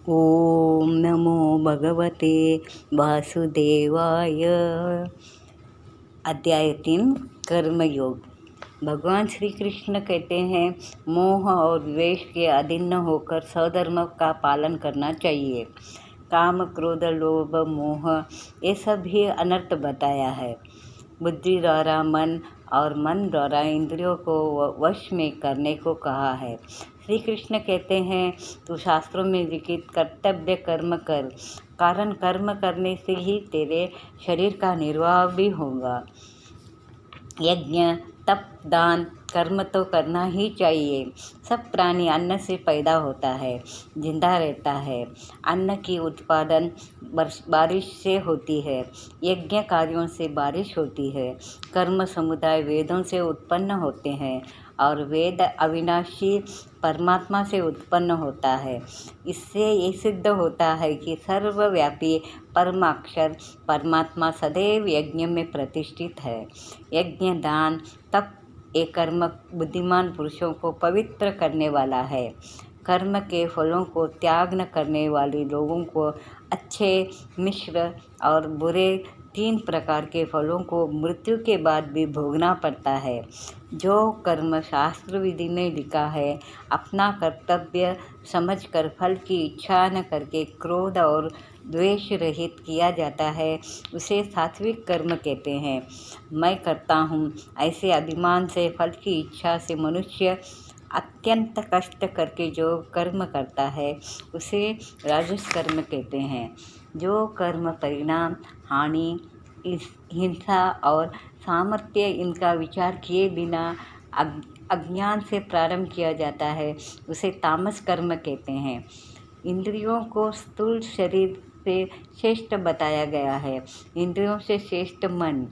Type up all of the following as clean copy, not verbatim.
ओम नमो भगवते वासुदेवाय। अध्याय 3 कर्मयोग। भगवान श्री कृष्ण कहते हैं, मोह और द्वेष के अधीन न होकर स्वधर्म का पालन करना चाहिए। काम, क्रोध, लोभ, मोह ये सब भी अनर्थ बताया है। बुद्धि द्वारा मन और मन द्वारा इंद्रियों को वश में करने को कहा है। श्री कृष्ण कहते हैं, तू शास्त्रों में लिखित कर्तव्य कर्म कर, कारण कर्म करने से ही तेरे शरीर का निर्वाह भी होगा। यज्ञ, तप, दान, कर्म तो करना ही चाहिए। सब प्राणी अन्न से पैदा होता है, जिंदा रहता है। अन्न की उत्पादन बारिश से होती है। यज्ञ कार्यों से बारिश होती है। कर्म समुदाय वेदों से उत्पन्न होते हैं और वेद अविनाशी परमात्मा से उत्पन्न होता है। इससे ये सिद्ध होता है कि सर्वव्यापी परमाक्षर परमात्मा सदैव यज्ञ में प्रतिष्ठित है। यज्ञ, दान, तप ये कर्म बुद्धिमान पुरुषों को पवित्र करने वाला है। कर्म के फलों को त्याग न करने वाले लोगों को अच्छे, मिश्र और बुरे 3 प्रकार के फलों को मृत्यु के बाद भी भोगना पड़ता है। जो कर्म शास्त्र विधि में लिखा है, अपना कर्तव्य समझकर फल की इच्छा न करके क्रोध और द्वेष रहित किया जाता है, उसे सात्विक कर्म कहते हैं। मैं करता हूँ ऐसे अभिमान से फल की इच्छा से मनुष्य अत्यंत कष्ट करके जो कर्म करता है, उसे राजस कर्म कहते हैं। जो कर्म परिणाम, हानि, हिंसा और सामर्थ्य इनका विचार किए बिना अज्ञान से प्रारंभ किया जाता है, उसे तामस कर्म कहते हैं। इंद्रियों को स्थूल शरीर से श्रेष्ठ बताया गया है। इंद्रियों से श्रेष्ठ मन,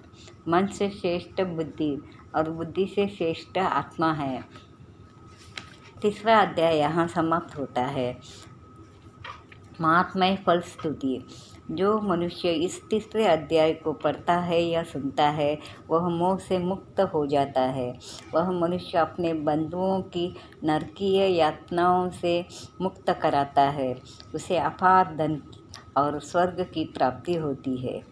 मन से श्रेष्ठ बुद्धि और बुद्धि से श्रेष्ठ आत्मा है। तीसरा अध्याय यहाँ समाप्त होता है। महात्म्य फल स्तुति। जो मनुष्य इस तीसरे अध्याय को पढ़ता है या सुनता है, वह मोह से मुक्त हो जाता है। वह मनुष्य अपने बंधुओं की नरकीय यातनाओं से मुक्त कराता है। उसे अपार धन और स्वर्ग की प्राप्ति होती है।